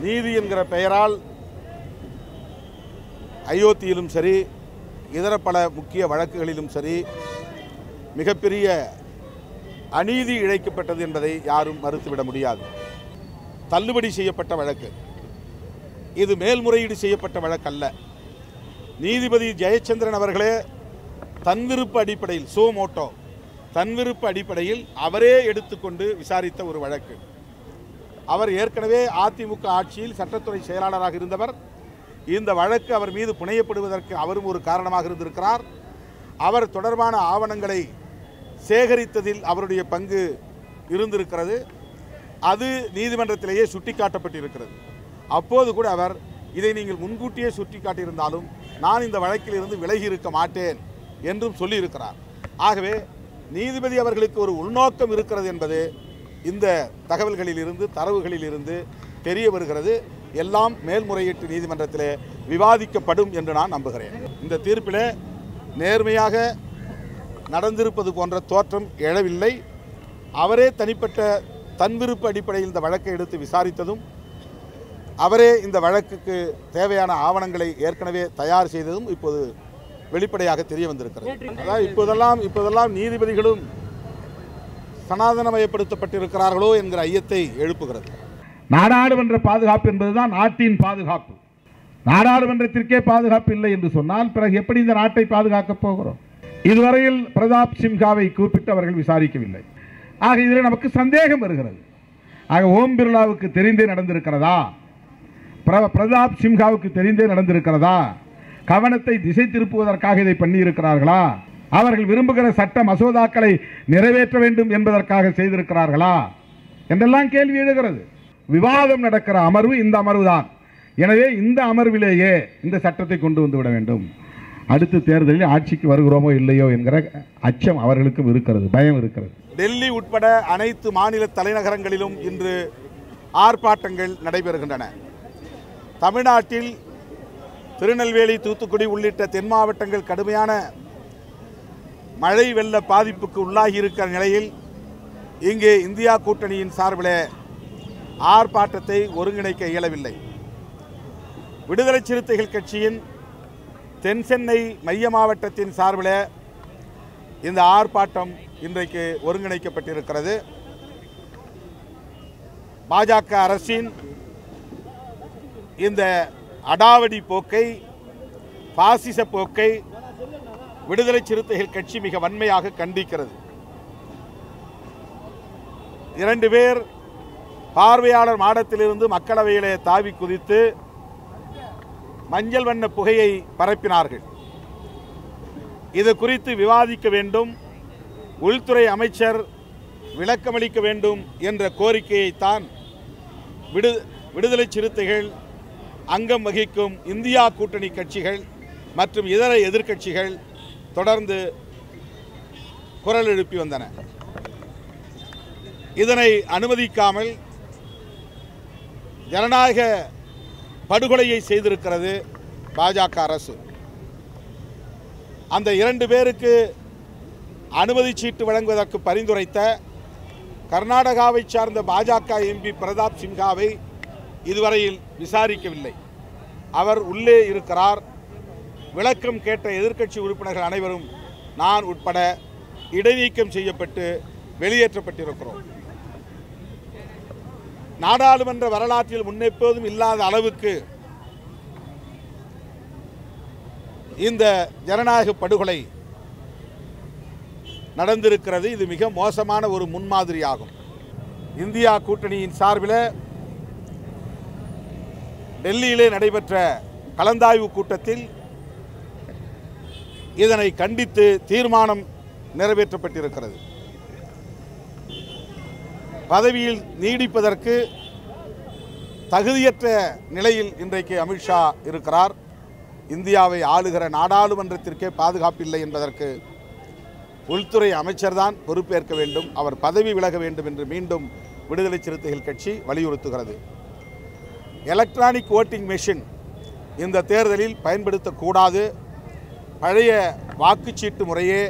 நீதி என்கிற பெயரால் அயோத்தியிலும் சரி இதர பல முக்கிய வழக்குகளிலும் சரி மிகப்பெரிய அநீதி இழைக்கப்பட்டது என்பதை யாரும் மறுத்துவிட முடியாது. தள்ளுபடி செய்யப்பட்ட வழக்கு இது, மேல்முறையீடு செய்யப்பட்ட வழக்கு அல்ல. நீதிபதி ஜெயச்சந்திரன் அவர்களே தன் விருப்ப அடிப்படையில், சோமோட்டோ தன் விருப்ப அடிப்படையில் அவரே எடுத்துக்கொண்டு விசாரித்த ஒரு வழக்கு. அவர் ஏற்கனவே அதிமுக ஆட்சியில் சட்டத்துறை செயலாளராக இருந்தவர். இந்த வழக்கு அவர் மீது புனையப்படுவதற்கு அவரும் ஒரு காரணமாக இருந்திருக்கிறார். அவர் தொடர்பான ஆவணங்களை சேகரித்ததில் அவருடைய பங்கு இருந்திருக்கிறது. அது நீதிமன்றத்திலேயே சுட்டிக்காட்டப்பட்டிருக்கிறது. அப்போது கூட அவர் இதை நீங்கள் முன்கூட்டியே சுட்டிக்காட்டியிருந்தாலும் நான் இந்த வழக்கில் இருந்து விலகி இருக்க மாட்டேன் என்றும் சொல்லியிருக்கிறார். ஆகவே நீதிபதி அவர்களுக்கு ஒரு உள்நோக்கம் இருக்கிறது என்பது இந்த தகவல்களில் இருந்து, தரவுகளில் இருந்து தெரிய வருகிறது. எல்லாம் மேல்முறையீட்டு நீதிமன்றத்திலே விவாதிக்கப்படும் என்று நான் நம்புகிறேன். இந்த தீர்ப்பிலே நேர்மையாக நடந்திருப்பது போன்ற தோற்றம் எழவில்லை. அவரே தனிப்பட்ட தன் விருப்ப அடிப்படையில் இந்த வழக்கை எடுத்து விசாரித்ததும், அவரே இந்த வழக்குக்கு தேவையான ஆவணங்களை ஏற்கனவே தயார் செய்ததும் இப்போது வெளிப்படையாக தெரிய வந்திருக்கிறது. அதாவது இப்போதெல்லாம் நீதிபதிகளும் சனாதனமயப்படுத்தப்பட்டிருக்கிறார்களோ என்கிற ஐயத்தை எழுப்புகிறது. நாடாளுமன்ற பாதுகாப்பு என்பதுதான் நாட்டின் பாதுகாப்பு. நாடாளுமன்றத்திற்கே பாதுகாப்பு இல்லை என்று சொன்னால் பிறகு எப்படி இந்த நாட்டை பாதுகாக்கப் போகிறோம்? இதுவரையில் பிரதாப் சிம்ஹாவை கூப்பிட்டு அவர்கள் விசாரிக்கவில்லை. ஆக இதில் நமக்கு சந்தேகம் வருகிறது. ஆக ஓம் பிர்லாவுக்கு தெரிந்தே நடந்திருக்கிறதா? பிரதாப் சிம்ஹாவுக்கு தெரிந்தே நடந்திருக்கிறதா? கவனத்தை திசை திருப்புவதற்காக இதை பண்ணியிருக்கிறார்களா? அவர்கள் விரும்புகிற சட்ட மசோதாக்களை நிறைவேற்ற வேண்டும் என்பதற்காக செய்திருக்கிறார்களா என்றெல்லாம் கேள்வி எழுகிறது. விவாதம் நடக்கிற அமர்வு இந்த அமர்வு தான். எனவே இந்த அமர்விலேயே இந்த சட்டத்தை கொண்டு வந்து விட வேண்டும். அடுத்த தேர்தலில் ஆட்சிக்கு வருகிறோமோ இல்லையோ என்கிற அச்சம் அவர்களுக்கும் இருக்கிறது, பயம் இருக்கிறது. டெல்லி உட்பட அனைத்து மாநில தலைநகரங்களிலும் இன்று ஆர்ப்பாட்டங்கள் நடைபெறுகின்றன. தமிழ்நாட்டில் திருநெல்வேலி, தூத்துக்குடி உள்ளிட்ட தென் மாவட்டங்கள் கடுமையான மழை வெள்ள பாதிப்புக்கு உள்ளாகி இருக்கிற நிலையில் இங்கே இந்தியா கூட்டணியின் சார்பில் ஆர்ப்பாட்டத்தை ஒருங்கிணைக்க இயலவில்லை. விடுதலை சிறுத்தைகள் கட்சியின் தென் சென்னை மைய மாவட்டத்தின் சார்பில் இந்த ஆர்ப்பாட்டம் இன்றைக்கு ஒருங்கிணைக்கப்பட்டிருக்கிறது. பாஜக அரசின் இந்த அடாவடி போக்கை, பாசிச போக்கை விடுதலை சிறுத்தைகள் கட்சி மிக வன்மையாக கண்டிக்கிறது. 2 பேர் பார்வையாளர் மாடத்திலிருந்து மக்களவையிலே தாவி குதித்து மஞ்சள் வண்ண புகையை பரப்பினார்கள். இது குறித்து விவாதிக்க வேண்டும், உள்துறை அமைச்சர் விளக்கமளிக்க வேண்டும் என்ற கோரிக்கையைத்தான் விடுதலை சிறுத்தைகள் அங்கம் வகிக்கும் இந்தியா கூட்டணி கட்சிகள் மற்றும் இதர எதிர்க்கட்சிகள் தொடர்ந்து குரல் எழுப்பி வந்தன. இதனை அனுமதிக்காமல் ஜனநாயக படுகொலையை செய்திருக்கிறது பாஜக அரசு. அந்த 2 பேருக்கு அனுமதி சீட்டு வழங்குவதற்கு பரிந்துரைத்த கர்நாடகாவை சார்ந்த பாஜக எம்பி பிரதாப் சிம்ஹாவை இதுவரையில் விசாரிக்கவில்லை. அவர் உள்ளே இருக்கிறார். விளக்கம் கேட்ட எதிர்க்கட்சி உறுப்பினர்கள் அனைவரும் நான் உட்பட இடைநீக்கம் செய்யப்பட்டு வெளியேற்றப்பட்டிருக்கிறோம். நாடாளுமன்ற வரலாற்றில் முன்னெப்போதும் இல்லாத அளவுக்கு இந்த ஜனநாயக படுகொலை நடந்திருக்கிறது. இது மிக மோசமான ஒரு முன்மாதிரியாகும். இந்தியா கூட்டணியின் சார்பில் டெல்லியிலே நடைபெற்ற கலந்தாய்வு கூட்டத்தில் இதனை கண்டித்து தீர்மானம் நிறைவேற்றப்பட்டிருக்கிறது. பதவியில் நீடிப்பதற்கு தகுதியற்ற நிலையில் இன்றைக்கு அமித்ஷா இருக்கிறார். இந்தியாவை ஆளுகிற நாடாளுமன்றத்திற்கே பாதுகாப்பில்லை என்பதற்கு உள்துறை அமைச்சர்தான் பொறுப்பேற்க வேண்டும், அவர் பதவி விலக வேண்டும் என்று மீண்டும் விடுதலை சிறுத்தைகள் கட்சி வலியுறுத்துகிறது. எலக்ட்ரானிக் ஓட்டிங் மெஷின் இந்த தேர்தலில் பயன்படுத்தக்கூடாது, பழைய வாக்குச்சீட்டு முறையே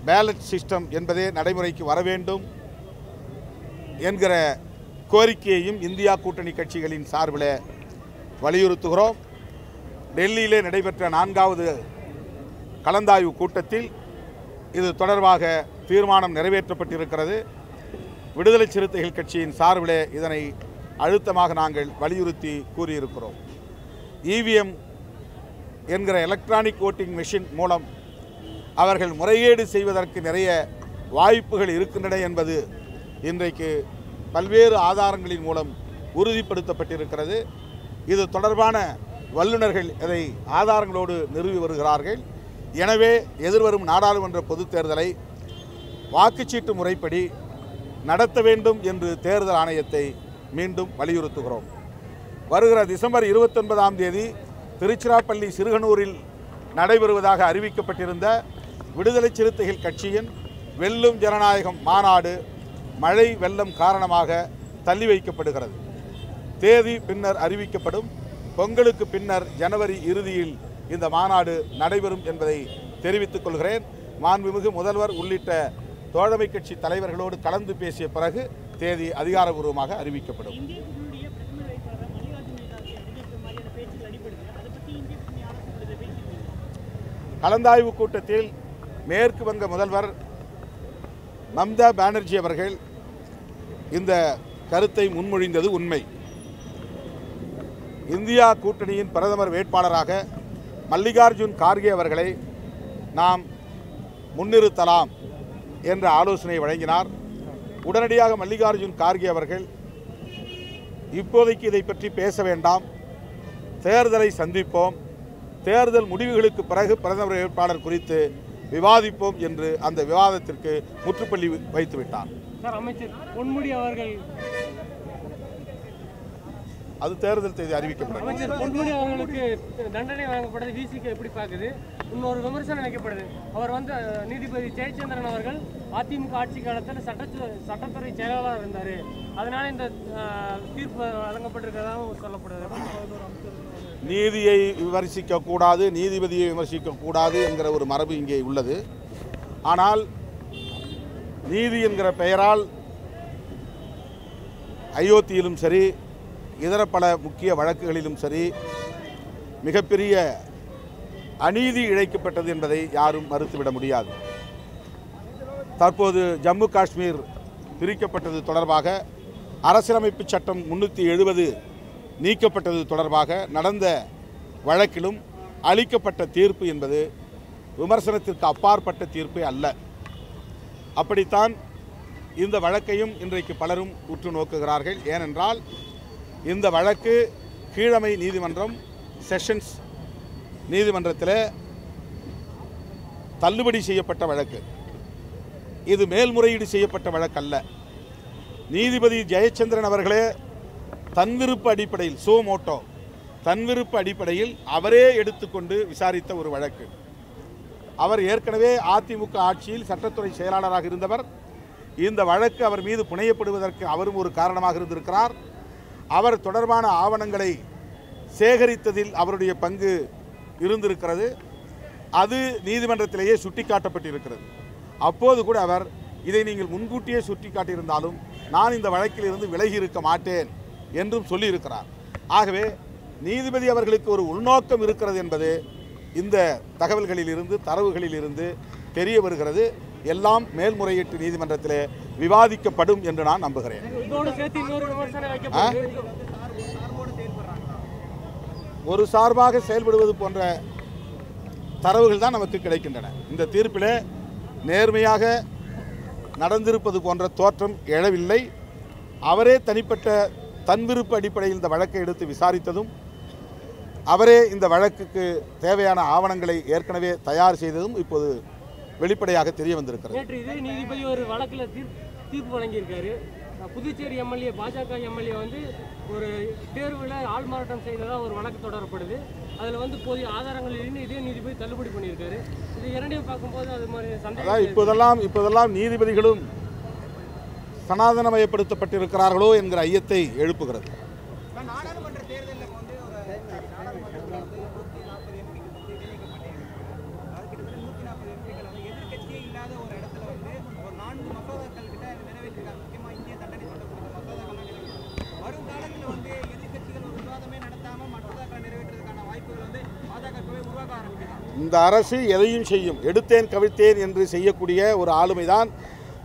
பேலட் சிஸ்டம் என்பதே நடைமுறைக்கு வர வேண்டும் என்கிற கோரிக்கையையும் இந்தியா கூட்டணி கட்சிகளின் சார்பில் வலியுறுத்துகிறோம். டெல்லியிலே நடைபெற்ற 4வது கலந்தாய்வு கூட்டத்தில் இது தொடர்பாக தீர்மானம் நிறைவேற்றப்பட்டிருக்கிறது. விடுதலை சிறுத்தைகள் கட்சியின் சார்பில் இதனை அழுத்தமாக நாங்கள் வலியுறுத்தி கூறியிருக்கிறோம். இவிஎம் என்கிற எலக்ட்ரானிக் ஓட்டிங் மெஷின் மூலம் அவர்கள் முறைகேடு செய்வதற்கு நிறைய வாய்ப்புகள் இருக்கின்றன என்பது இன்றைக்கு பல்வேறு ஆதாரங்களின் மூலம் உறுதிப்படுத்தப்பட்டிருக்கிறது. இது தொடர்பான வல்லுநர்கள் இதை ஆதாரங்களோடு நிறுவி வருகிறார்கள். எனவே எதிர்வரும் நாடாளுமன்ற பொதுத் தேர்தலை வாக்குச்சீட்டு முறைப்படி நடத்த வேண்டும் என்று தேர்தல் ஆணையத்தை மீண்டும் வலியுறுத்துகிறோம். வருகிற டிசம்பர் 29ஆம் தேதி திருச்சிராப்பள்ளி சிறுகனூரில் நடைபெறுவதாக அறிவிக்கப்பட்டிருந்த விடுதலை சிறுத்தைகள் கட்சியின் வெல்லும் ஜனநாயகம் மாநாடு மழை வெள்ளம் காரணமாக தள்ளி வைக்கப்படுகிறது. தேதி பின்னர் அறிவிக்கப்படும். பொங்கலுக்கு பின்னர் ஜனவரி இறுதியில் இந்த மாநாடு நடைபெறும் என்பதை தெரிவித்துக் கொள்கிறேன். மாண்புமிகு முதல்வர் உள்ளிட்ட தோழமை கட்சி தலைவர்களோடு கலந்து பேசிய பிறகு தேதி அதிகாரப்பூர்வமாக அறிவிக்கப்படும். கலந்தாய்வு கூட்டத்தில் மேற்கு வங்க முதல்வர் மம்தா பானர்ஜி அவர்கள் இந்த கருத்தை முன்மொழிந்தது உண்மை. இந்தியா கூட்டணியின் பிரதமர் வேட்பாளராக மல்லிகார்ஜுன் கார்கே அவர்களை நாம் முன்னிறுத்தலாம் என்ற ஆலோசனை வழங்கினார். உடனடியாக மல்லிகார்ஜுன் கார்கே அவர்கள் இப்போதைக்கு இதை பற்றி பேச வேண்டாம், தேர்தலை சந்திப்போம், தேர்தல் முடிவுகளுக்கு பிறகு பிரதமர் வேட்பாளர் குறித்து விவாதிப்போம் என்று அந்த விவாதத்திற்கு முற்றுப்புள்ளி வைத்துவிட்டார். அமைச்சர் பொன்முடி அவர்கள் அது தேர்தல் தேதி அறிவிக்கப்படும். அமைச்சர் பொன்முடி அவர்களுக்கு தண்டனை வழங்கப்படுது விசிக எப்படி பார்க்குது? இன்னொரு விமர்சனம் வைக்கப்படுது. அவர் நீதிபதி ஜெயச்சந்திரன் அவர்கள் அதிமுக ஆட்சி காலத்தில் சட்டத்துறை செயலாளர் இருந்தார், அதனால இந்த தீர்ப்பு வழங்கப்பட்டிருக்கிறதாகவும் சொல்லப்படுது. நீதியை விமர்சிக்கக்கூடாது, நீதிபதியை விமர்சிக்கக்கூடாது என்கிற ஒரு மரபு இங்கே உள்ளது. ஆனால் நீதி என்கிற பெயரால் அயோத்தியிலும் சரி, இதர பல முக்கிய வழக்குகளிலும் சரி மிகப்பெரிய அநீதி இழைக்கப்பட்டது என்பதை யாரும் மறுத்துவிட முடியாது. தற்போது ஜம்மு காஷ்மீர் பிரிக்கப்பட்டது தொடர்பாக, அரசியலமைப்பு சட்டம் 370 நீக்கப்பட்டது தொடர்பாக நடந்த வழக்கிலும் அளிக்கப்பட்ட தீர்ப்பு என்பது விமர்சனத்திற்கு அப்பாற்பட்ட தீர்ப்பே அல்ல. அப்படித்தான் இந்த வழக்கையும் இன்றைக்கு பலரும் உற்று நோக்குகிறார்கள். ஏனென்றால் இந்த வழக்கு கீழமை நீதிமன்றம் செஷன்ஸ் நீதிமன்றத்தில் தள்ளுபடி செய்யப்பட்ட வழக்கு. இது மேல்முறையீடு செய்யப்பட்ட வழக்கு அல்ல. நீதிபதி ஜெயச்சந்திரன் அவர்களே தன்விருப்பு அடிப்படையில் சோமோட்டோ தன்விருப்பு அடிப்படையில் அவரே எடுத்துக்கொண்டு விசாரித்த ஒரு வழக்கு. அவர் ஏற்கனவே அதிமுக ஆட்சியில் சட்டத்துறை செயலாளராக இருந்தவர். இந்த வழக்கு அவர் மீது புனையப்படுவதற்கு அவரும் ஒரு காரணமாக இருந்திருக்கிறார். அவர் தொடர்பான ஆவணங்களை சேகரித்ததில் அவருடைய பங்கு இருந்திருக்கிறது. அது நீதிமன்றத்திலேயே சுட்டிக்காட்டப்பட்டிருக்கிறது. அப்போது கூட அவர் இதை நீங்கள் முன்கூட்டியே சுட்டிக்காட்டியிருந்தாலும் நான் இந்த வழக்கில் இருந்து விலகி இருக்க மாட்டேன் என்றும் சொல்லியிருக்கிறார். ஆகவே நீதிபதி அவர்களுக்கு ஒரு உள்நோக்கம் இருக்கிறது என்பது இந்த தகவல்களில் இருந்து தரவுகளில் இருந்து தெரிய வருகிறது. எல்லாம் மேல்முறையீட்டு நீதிமன்றத்திலே விவாதிக்கப்படும் என்று நான் நம்புகிறேன். ஒரு சார்பாக செயல்படுவது போன்ற தரவுகள் தான் நமக்கு கிடைக்கின்றன. இந்த தீர்ப்பிலே நேர்மையாக நடந்திருப்பது போன்ற தோற்றம் எழவில்லை. அவரே தனிப்பட்ட தன்விருப்பு அடிப்படையில் இந்த வழக்கை எடுத்து விசாரித்ததும், அவரே இந்த வழக்குக்கு தேவையான ஆவணங்களை ஏற்கனவே தயார் செய்ததும் இப்போது வெளிப்படையாக தெரிய வந்திருக்கிறது. நேற்று இதே நீதிபதி ஒரு வழக்கில் தீர்ப்பு வழங்கியிருக்காரு. புதுச்சேரி எம்எல்ஏ பாஜக எம்எல்ஏ ஒரு தேர்வில் ஆள்மாறாட்டம் செய்ததாக ஒரு வழக்கு தொடரப்படுது. அதில் போதிய ஆதாரங்கள் இருந்து இதே நீதிபதி தள்ளுபடி பண்ணியிருக்காரு. இது இரண்டையும் பார்க்கும்போது அது மாதிரி சந்தேகம். இப்போதெல்லாம் நீதிபதிகளும் சனாதனமயப்படுத்தப்பட்டிருக்கிறார்களோ என்கிற ஐயத்தை எழுப்புகிறது. இந்த அரசு எதையும் செய்யும், எடுத்தேன் கவிழ்த்தேன் என்று செய்யக்கூடிய ஒரு ஆளுமைதான்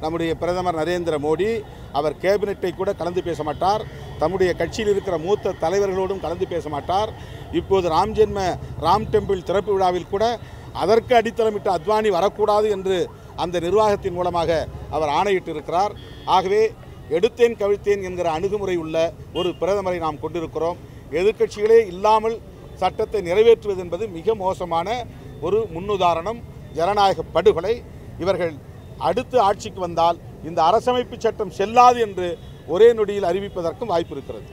நம்முடைய பிரதமர் நரேந்திர மோடி. அவர் கேபினெட்டை கூட கலந்து பேச மாட்டார், தம்முடைய கட்சியில் இருக்கிற மூத்த தலைவர்களோடும் கலந்து பேச மாட்டார். இப்போது ராம் டெம்பிள் திறப்பு விழாவில் கூட அதற்கு அடித்தளமிட்டு அத்வானி வரக்கூடாது என்று அந்த நிர்வாகத்தின் மூலமாக அவர் ஆணையிட்டிருக்கிறார். ஆகவே எடுத்தேன் கவிழ்த்தேன் என்கிற அணுகுமுறை உள்ள ஒரு பிரதமரை நாம் கொண்டிருக்கிறோம். எதிர்க்கட்சிகளே இல்லாமல் சட்டத்தை நிறைவேற்றுவது என்பது மிக மோசமான ஒரு முன்னுதாரணம், ஜனநாயக படுகொலை. இவர்கள் அடுத்து ஆட்சிக்கு வந்தால் இந்த அரசமைப்பு சட்டம் செல்லாது என்று ஒரே நொடியில் அறிவிப்பதற்கும் வாய்ப்பு இருக்கிறது.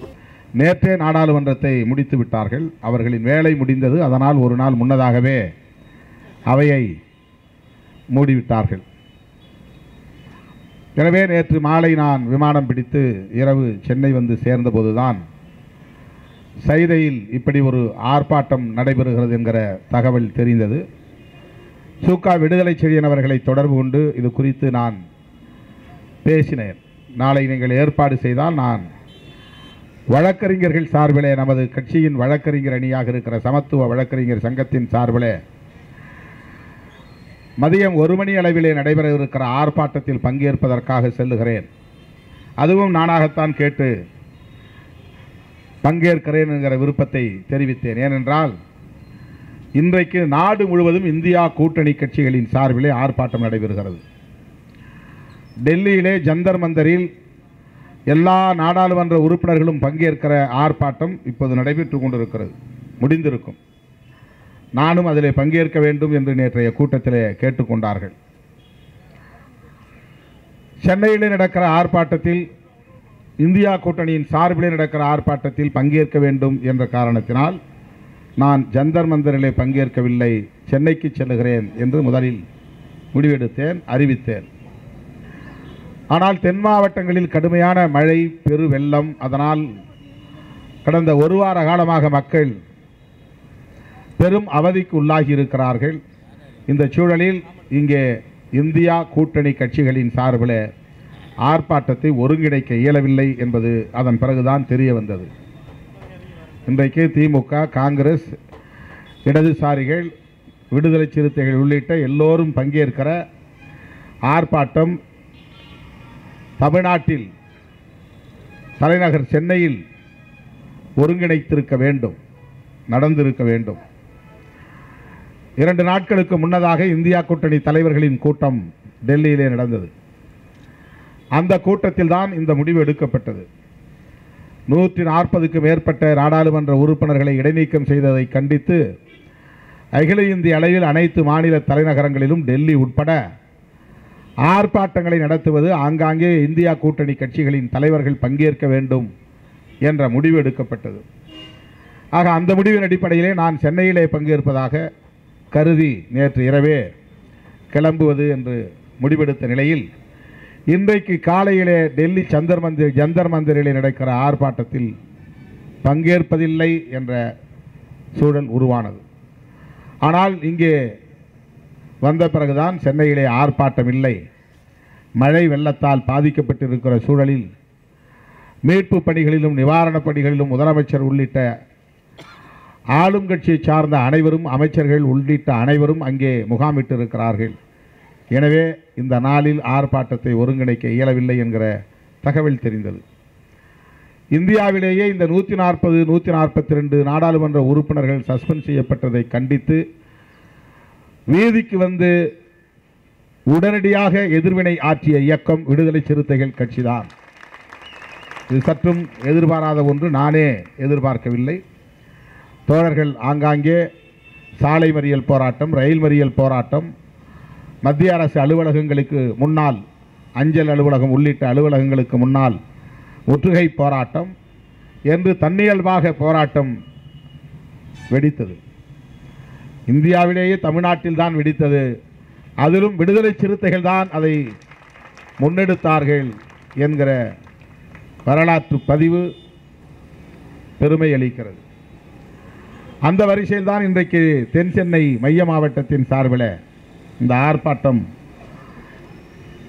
நேற்றே நாடாளுமன்றத்தை முடித்து விட்டார்கள். அவர்களின் வேலை முடிந்தது. அதனால் ஒரு நாள் முன்னதாகவே அவையை மூடிவிட்டார்கள். எனவே நேற்று மாலை நான் விமானம் பிடித்து இரவு சென்னை வந்து சேர்ந்தபோதுதான் சைதையில் இப்படி ஒரு ஆர்ப்பாட்டம் நடைபெறுகிறது என்கிற தகவல் தெரிந்தது. சூகா விடுதலை செழியன் அவர்களை தொடர்பு கொண்டு இது குறித்து நான் பேசினேன். நாளை நீங்கள் ஏற்பாடு செய்தால் நான் வழக்கறிஞர்கள் சார்பிலே, நமது கட்சியின் வழக்கறிஞர் அணியாக இருக்கிற சமத்துவ வழக்கறிஞர் சங்கத்தின் சார்பிலே மதியம் 1 மணி அளவிலே நடைபெற இருக்கிற ஆர்ப்பாட்டத்தில் பங்கேற்பதற்காக செல்லுகிறேன். அதுவும் நானாகத்தான் கேட்டு பங்கேற்கிறேன் என்கிற விருப்பத்தை தெரிவித்தேன். ஏனென்றால் இன்றைக்கு நாடு முழுவதும் இந்தியா கூட்டணி கட்சிகளின் சார்பிலே ஆர்ப்பாட்டம் நடைபெறுகிறது. டெல்லியிலே ஜந்தர் மந்தரில் எல்லா நாடாளுமன்ற உறுப்பினர்களும் பங்கேற்கிற ஆர்ப்பாட்டம் இப்போது நடைபெற்று கொண்டிருக்கிறது, முடிந்திருக்கும். நானும் அதிலே பங்கேற்க வேண்டும் என்று நேற்றைய கூட்டத்திலே கேட்டுக்கொண்டார்கள். சென்னையிலே நடக்கிற ஆர்ப்பாட்டத்தில், இந்தியா கூட்டணியின் சார்பிலே நடக்கிற ஆர்ப்பாட்டத்தில் பங்கேற்க வேண்டும் என்ற காரணத்தினால் நான் ஜந்தர் மந்தரிலே பங்கேற்கவில்லை, சென்னைக்கு செல்லுகிறேன் என்று முதலில் முடிவெடுத்தேன், அறிவித்தேன். ஆனால் தென் மாவட்டங்களில் கடுமையான மழை, பெரு வெள்ளம், அதனால் கடந்த 1 வார காலமாக மக்கள் பெரும் அவதிக்கு உள்ளாகி இருக்கிறார்கள். இந்த சூழலில் இங்கே இந்தியா கூட்டணி கட்சிகளின் சார்பில் ஆர்ப்பாட்டத்தை ஒருங்கிணைக்க இயலவில்லை என்பது அதன் பிறகுதான் தெரிய வந்தது. இன்றைக்கு திமுக, காங்கிரஸ், இடதுசாரிகள், விடுதலை சிறுத்தைகள் உள்ளிட்ட எல்லோரும் பங்கேற்கிற ஆர்ப்பாட்டம் தமிழ்நாட்டில் தலைநகர் சென்னையில் ஒருங்கிணைத்திருக்க வேண்டும், நடந்திருக்க வேண்டும். 2 நாட்களுக்கு முன்னதாக இந்தியா கூட்டணி தலைவர்களின் கூட்டம் டெல்லியிலே நடந்தது. அந்த கூட்டத்தில் தான் இந்த முடிவு எடுக்கப்பட்டது. 140க்கும் மேற்பட்ட நாடாளுமன்ற உறுப்பினர்களை இடைநீக்கம் செய்ததை கண்டித்து அகில இந்திய அளவில் அனைத்து மாநில தலைநகரங்களிலும் டெல்லி உட்பட ஆர்ப்பாட்டங்களை நடத்துவது, ஆங்காங்கே இந்தியா கூட்டணி கட்சிகளின் தலைவர்கள் பங்கேற்க வேண்டும் என்ற முடிவு எடுக்கப்பட்டது. ஆக அந்த முடிவின் அடிப்படையிலே நான் சென்னையிலே பங்கேற்பதாக கருதி நேற்று இரவே கிளம்புவது என்று முடிவெடுத்த நிலையில் இன்றைக்கு காலையிலே டெல்லி ஜந்தர் மந்திரிலே நடக்கிற ஆர்ப்பாட்டத்தில் பங்கேற்பதில்லை என்ற சூழல் உருவானது. ஆனால் இங்கே வந்த பிறகுதான் சென்னையிலே ஆர்ப்பாட்டம் இல்லை, மழை வெள்ளத்தால் பாதிக்கப்பட்டிருக்கிற சூழலில் மீட்பு பணிகளிலும் நிவாரணப் பணிகளிலும் முதலமைச்சர் உள்ளிட்ட ஆளும் கட்சியை சார்ந்த அனைவரும், அமைச்சர்கள் உள்ளிட்ட அனைவரும் அங்கே முகாமிட்டிருக்கிறார்கள். எனவே இந்த நாளில் ஆர்ப்பாட்டத்தை ஒருங்கிணைக்க இயலவில்லை என்கிற தகவல் தெரிந்தது. இந்தியாவிலேயே இந்த 140, 142 நாடாளுமன்ற உறுப்பினர்கள் சஸ்பெண்ட் செய்யப்பட்டதை கண்டித்து வீதிக்கு வந்து உடனடியாக எதிர்வினை ஆற்றிய இயக்கம் விடுதலை சிறுத்தைகள் கட்சிதான். இது சற்றும் எதிர்பாராத ஒன்று, நானே எதிர்பார்க்கவில்லை. தோழர்கள் ஆங்காங்கே சாலை மறியல் போராட்டம், ரயில் மறியல் போராட்டம், மத்திய அரசு அலுவலகங்களுக்கு முன்னால், அஞ்சல் அலுவலகம் உள்ளிட்ட அலுவலகங்களுக்கு முன்னால் முற்றுகை போராட்டம் என்று தன்னியல்பாக போராட்டம் வெடித்தது. இந்தியாவிலேயே தமிழ்நாட்டில் தான் வெடித்தது. அதிலும் விடுதலை சிறுத்தைகள் தான் அதை முன்னெடுத்தார்கள் என்கிற வரலாற்று பதிவு பெருமை அளிக்கிறது. அந்த வரிசையில் தான் இன்றைக்கு தென் சென்னை மைய மாவட்டத்தின் சார்பில் இந்த ஆர்ப்பாட்டம்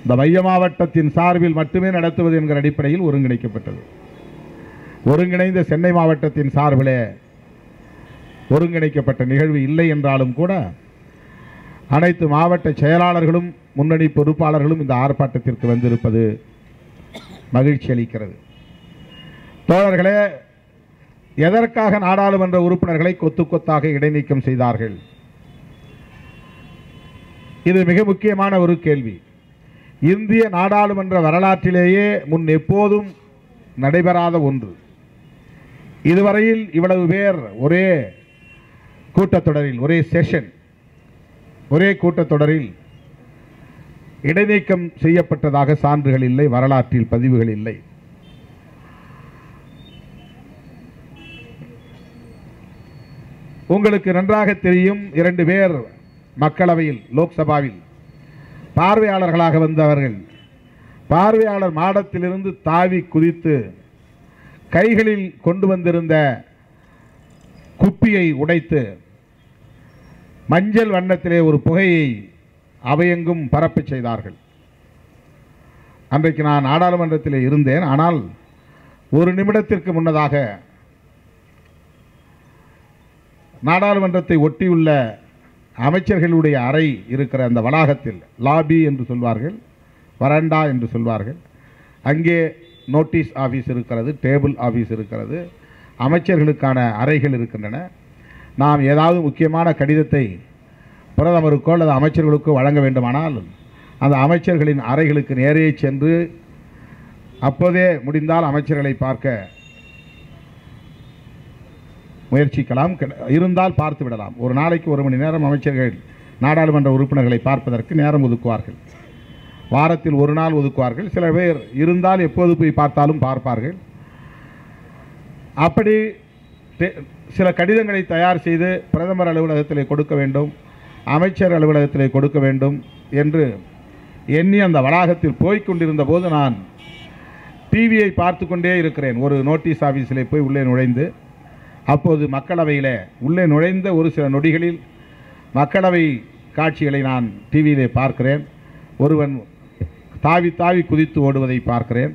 இந்த மைய மாவட்டத்தின் சார்பில் மட்டுமே நடத்துவது என்கிற அடிப்படையில் ஒருங்கிணைக்கப்பட்டது. ஒருங்கிணைந்த சென்னை மாவட்டத்தின் சார்பில் ஒருங்கிணைக்கப்பட்ட நிகழ்வு இல்லை என்றாலும் கூட அனைத்து மாவட்ட செயலாளர்களும் முன்னணி பொறுப்பாளர்களும் இந்த ஆர்ப்பாட்டத்திற்கு வந்திருப்பது மகிழ்ச்சி அளிக்கிறது. தோழர்களே, எதற்காக நாடாளுமன்ற உறுப்பினர்களை கொத்து கொத்தாக இடைநீக்கம் செய்தார்கள்? இது மிக முக்கியமான ஒரு கேள்வி. இந்திய நாடாளுமன்ற வரலாற்றிலேயே முன் எப்போதும் நடைபெறாத ஒன்று. இதுவரையில் இவ்வளவு பேர் ஒரே கூட்டத்தொடரில், ஒரே செஷன், ஒரே கூட்டத்தொடரில் இடைநீக்கம் செய்யப்பட்டதாக சான்றுகள் இல்லை, வரலாற்றில் பதிவுகள் இல்லை. உங்களுக்கு நன்றாக தெரியும், 2 பேர் மக்களவையில், லோக்சபாவில் பார்வையாளர்களாக வந்தவர்கள் பார்வையாளர் மாடத்திலிருந்து தாவி குதித்து கைகளில் கொண்டு வந்திருந்த குப்பியை உடைத்து மஞ்சள் வண்ணத்திலே ஒரு புகையை அவையெங்கும் பரப்பச் செய்தார்கள். அன்றைக்கு நான் நாடாளுமன்றத்தில் இருந்தேன். ஆனால் ஒரு நிமிடத்திற்கு முன்னதாக நாடாளுமன்றத்தை ஒட்டியுள்ள அமைச்சர்களுடைய அறை இருக்கிற அந்த வளாகத்தில், லாபி என்று சொல்வார்கள், வராண்டா என்று சொல்வார்கள், அங்கே நோட்டீஸ் ஆஃபீஸ் இருக்கிறது, டேபிள் ஆஃபீஸ் இருக்கிறது, அமைச்சர்களுக்கான அறைகள் இருக்கின்றன. நாம் ஏதாவது முக்கியமான கடிதத்தை பிரதமருக்கோ அல்லது அமைச்சர்களுக்கோ வழங்க வேண்டுமானால் அந்த அமைச்சர்களின் அறைகளுக்கு நேரே சென்று அப்போதே முடிந்தால் அமைச்சர்களை பார்க்க முயற்சிக்கலாம், இருந்தால் பார்த்து விடலாம். ஒரு நாளைக்கு 1 மணி நேரம் அமைச்சர்கள் நாடாளுமன்ற உறுப்பினர்களை பார்ப்பதற்கு நேரம் ஒதுக்குவார்கள். வாரத்தில் 1 நாள் ஒதுக்குவார்கள். சில பேர் இருந்தால் எப்போது போய் பார்த்தாலும் பார்ப்பார்கள். அப்படி சில கடிதங்களை தயார் செய்து பிரதமர் அலுவலகத்தில் கொடுக்க வேண்டும், அமைச்சர் அலுவலகத்தில் கொடுக்க வேண்டும் என்று எண்ணி அந்த வளாகத்தில் போய்கொண்டிருந்த போது நான் டிவியை பார்த்து கொண்டே இருக்கிறேன். ஒரு நோட்டீஸ் ஆஃபீஸில் போய் உள்ளே நுழைந்து, அப்போது மக்களவையில் உள்ளே நுழைந்த ஒரு சில நொடிகளில் மக்களவை காட்சிகளை நான் டிவியிலே பார்க்கிறேன். ஒருவன் தாவி தாவி குதித்து ஓடுவதை பார்க்கிறேன்.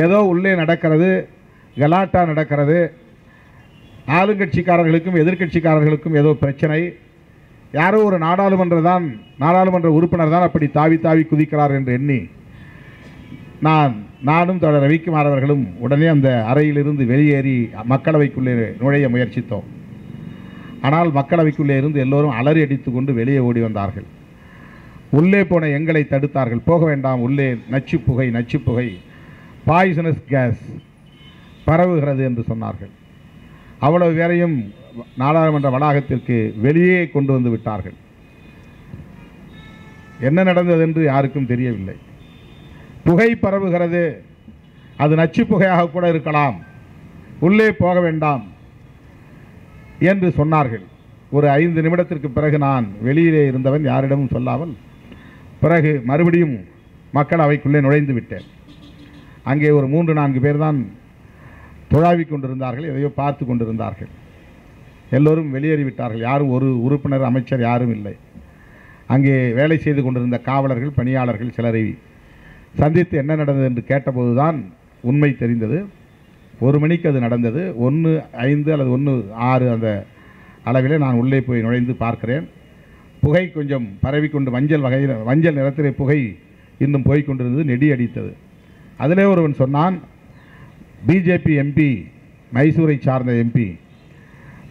ஏதோ உள்ளே நடக்கிறது, கலாட்டா நடக்கிறது. ஆளுங்கட்சிக்காரர்களுக்கும் எதிர்க்கட்சிக்காரர்களுக்கும் ஏதோ பிரச்சனை. யாரோ ஒரு நாடாளுமன்ற உறுப்பினர் தான் அப்படி தாவி தாவி குதிக்கிறார் என்று எண்ணி நானும் தொடர் ரவிக்குமார் அவர்களும் உடனே அந்த அறையிலிருந்து வெளியேறி மக்களவைக்குள்ளே நுழைய முயற்சித்தோம். ஆனால் மக்களவைக்குள்ளே இருந்து எல்லோரும் அலறி அடித்து கொண்டு வெளியே ஓடி வந்தார்கள். உள்ளே போன எங்களை தடுத்தார்கள். போக வேண்டாம், உள்ளே நச்சு புகை பாய்சனஸ் கேஸ் பரவுகிறது என்று சொன்னார்கள். அவ்வளவு பேரையும் நாடாளுமன்ற வளாகத்திற்கு வெளியே கொண்டு வந்து விட்டார்கள். என்ன நடந்தது என்று யாருக்கும் தெரியவில்லை. புகை பரவுகிறது, அது நச்சு புகையாக கூட இருக்கலாம், உள்ளே போக வேண்டாம் என்று சொன்னார்கள். ஒரு 5 நிமிடத்திற்கு பிறகு நான் வெளியிலே இருந்தவன், யாரிடமும் சொல்லாமல் பிறகு மறுபடியும் மக்களவைக்குள்ளே நுழைந்து விட்டேன். அங்கே ஒரு 3-4 பேர் தான் துழாவிக் கொண்டிருந்தார்கள், எதையோ பார்த்து கொண்டிருந்தார்கள். எல்லோரும் வெளியேறிவிட்டார்கள். யாரும் ஒரு உறுப்பினர், அமைச்சர் யாரும் இல்லை. அங்கே வேலை செய்து கொண்டிருந்த காவலர்கள், பணியாளர்கள் சிலரை சந்தித்து என்ன நடந்தது என்று கேட்டபோது தான் உண்மை தெரிந்தது. 1 மணிக்கு அது நடந்தது. 1:05 அல்லது 1:06 அந்த அளவிலே நான் உள்ளே போய் நுழைந்து பார்க்கிறேன். புகை கொஞ்சம் பரவிக்கொண்டு மஞ்சள் நிறத்திலே புகை இன்னும் போய்கொண்டிருந்தது, நெடி அடித்தது. அதிலே ஒருவன் சொன்னான், பிஜேபி எம்பி, மைசூரை சார்ந்த எம்பி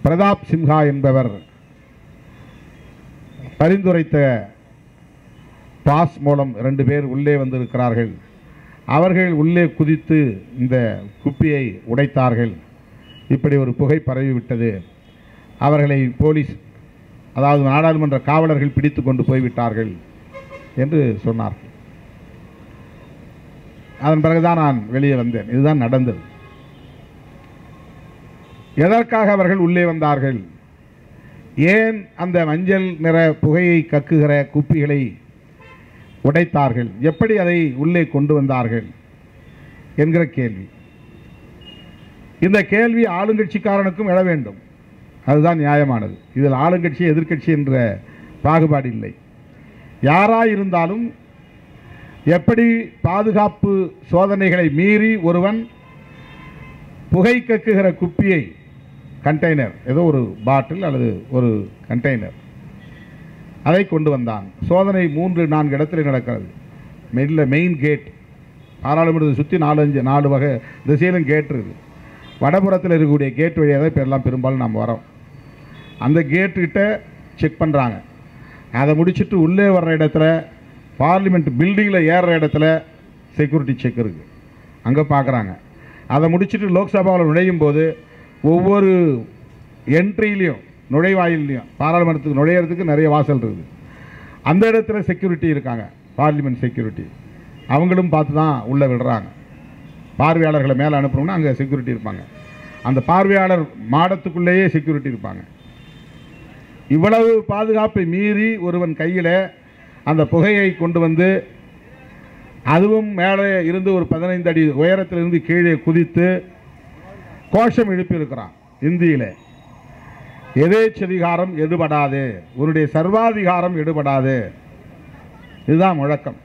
பிரதாப் சிம்ஹா என்பவர் பரிந்துரைத்த பாஸ் மூலம் 2 பேர் உள்ளே வந்திருக்கிறார்கள். அவர்கள் உள்ளே குதித்து இந்த குப்பியை உடைத்தார்கள். இப்படி ஒரு புகை பரவிவிட்டது. அவர்களை போலீஸ், அதாவது நாடாளுமன்ற காவலர்கள் பிடித்து கொண்டு போய்விட்டார்கள் என்று சொன்னார்கள். அதன் பிறகுதான் நான் வெளியே வந்தேன். இதுதான் நடந்தது. எதற்காக அவர்கள் உள்ளே வந்தார்கள்? ஏன் அந்த மஞ்சள் நிற புகையை கக்குகிற குப்பிகளை உடைத்தார்கள்? எப்படி அதை உள்ளே கொண்டு வந்தார்கள் என்கிற கேள்வி. இந்த கேள்வி ஆளுங்கட்சிக்காரனுக்கும் எழ வேண்டும். அதுதான் நியாயமானது. இதில் ஆளுங்கட்சி எதிர்க்கட்சி என்ற பாகுபாடு இல்லை. யாராயிருந்தாலும் எப்படி பாதுகாப்பு சோதனைகளை மீறி ஒருவன் புகை கக்குகிற குப்பியை கண்டெய்னர், ஏதோ ஒரு பாட்டில் அல்லது ஒரு கண்டெய்னர், அதை கொண்டு வந்தான். சோதனை 3-4 இடத்துல நடக்கிறது. மெயின் கேட், பாராளுமன்றத்தை சுற்றி 4 வகை திசையிலும் கேட் இருக்குது. வடபுறத்தில் இருக்கக்கூடிய கேட் வழியாக தான் இப்போ எல்லாம் பெரும்பாலும் நாம் வரோம். அந்த கேட்டுக்கிட்ட செக் பண்ணுறாங்க. அதை முடிச்சுட்டு உள்ளே வர்ற இடத்துல, பார்லிமெண்ட் பில்டிங்கில் ஏறுற இடத்துல செக்யூரிட்டி செக் இருக்குது, அங்கே பார்க்குறாங்க. அதை முடிச்சுட்டு லோக்சபாவில் நுழையும் போது ஒவ்வொரு என்ட்ரிலையும், நுழைவாயிலையும், பாராளுமன்றத்துக்கு நுழையிறதுக்கு நிறைய வாசல் இருக்குது, அந்த இடத்துல செக்யூரிட்டி இருக்காங்க, பார்லிமெண்ட் செக்யூரிட்டி. அவங்களும் பார்த்து தான் உள்ளே விடுறாங்க. பார்வையாளர்களை மேலே அனுப்பணும்னா அங்கே செக்யூரிட்டி இருப்பாங்க. அந்த பார்வையாளர் மாடத்துக்குள்ளேயே செக்யூரிட்டி இருப்பாங்க. இவ்வளவு பாதுகாப்பை மீறி ஒருவன் கையில் அந்த புகையை கொண்டு வந்து, அதுவும் மேலே இருந்து ஒரு 15 அடி உயரத்திலிருந்து கீழே குதித்து கோஷம் எழுப்பியிருக்கிறான் இந்தியில். எதேச்சதிகாரம் எடுபடாது, உன்னுடைய சர்வாதிகாரம் எடுபடாது, இதுதான் முழக்கம்.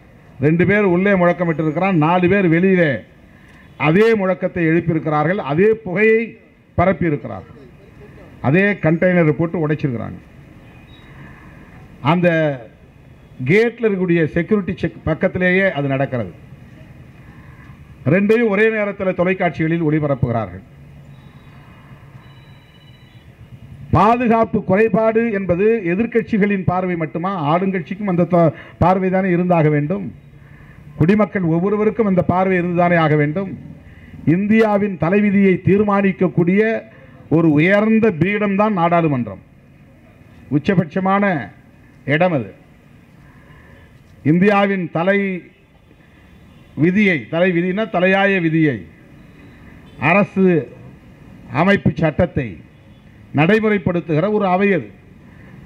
2 பேர் உள்ளே முழக்கம் விட்டிருக்கிறான், 4 பேர் வெளியிலே அதே முழக்கத்தை எழுப்பியிருக்கிறார்கள், அதே புகையை பரப்பியிருக்கிறார்கள், அதே கண்டெய்னரை போட்டு உடைச்சிருக்கிறாங்க. அந்த கேட்டில் இருக்கக்கூடிய செக்யூரிட்டி செக் பக்கத்திலேயே அது நடக்கிறது. 2ஐயும் ஒரே நேரத்தில் தொலைக்காட்சிகளில் ஒளிபரப்புகிறார்கள். பாதுகாப்பு குறைபாடு என்பது எதிர்க்கட்சிகளின் பார்வை மட்டுமா? ஆளுங்கட்சிக்கும் அந்த பார்வை தானே இருந்தாக வேண்டும். குடிமக்கள் ஒவ்வொருவருக்கும் அந்த பார்வை இருந்துதானே ஆக வேண்டும். இந்தியாவின் தலைவிதியை தீர்மானிக்கக்கூடிய ஒரு உயர்ந்த பீடம்தான் நாடாளுமன்றம், உச்சபட்சமான இடம் அது. இந்தியாவின் தலைவிதினா தலையாய விதியை, அரசு அமைப்பு சட்டத்தை நடைமுறைப்படுத்துகிற ஒரு அவை அது.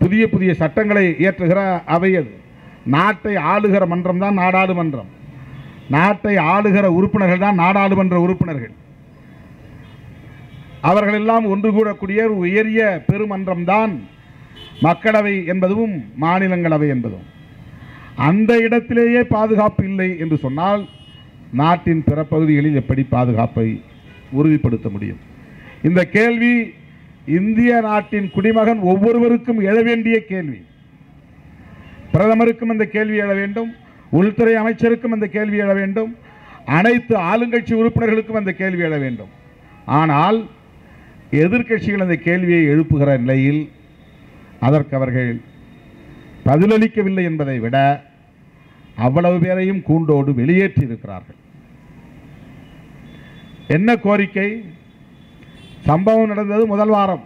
புதிய புதிய சட்டங்களை இயற்றுகிற அவை அது. நாட்டை ஆளுகிற மன்றம் தான் நாடாளுமன்றம். நாட்டை ஆளுகிற உறுப்பினர்கள் தான் நாடாளுமன்ற உறுப்பினர்கள். அவர்கள் எல்லாம் ஒன்று கூடக்கூடிய ஒரு உயரிய பெருமன்றம் தான் மக்களவை என்பதும் மாநிலங்களவை என்பதும். அந்த இடத்திலேயே பாதுகாப்பு இல்லை என்று சொன்னால் நாட்டின் பிற பகுதிகளில் எப்படி பாதுகாப்பை உறுதிப்படுத்த முடியும்? இந்த கேள்வி இந்திய நாட்டின் குடிமகன் ஒவ்வொருவருக்கும் எழ வேண்டிய கேள்வி. பிரதமருக்கும் அந்த கேள்வி எழ வேண்டும், உள்துறை அமைச்சருக்கும் அந்த கேள்வி எழ வேண்டும், அனைத்து ஆளுங்கட்சி உறுப்பினர்களுக்கும் அந்த கேள்வி எழ வேண்டும். ஆனால் எதிர்க்கட்சிகள் அந்த கேள்வியை எழுப்புகிற நிலையில் அதற்கு அவர்கள் பதிலளிக்கவில்லை என்பதை விட அவ்வளவு பேரையும் கூண்டோடு வெளியேற்றி இருக்கிறார்கள். என்ன கோரிக்கை? சம்பவம் நடந்தது முதல் வாரம்.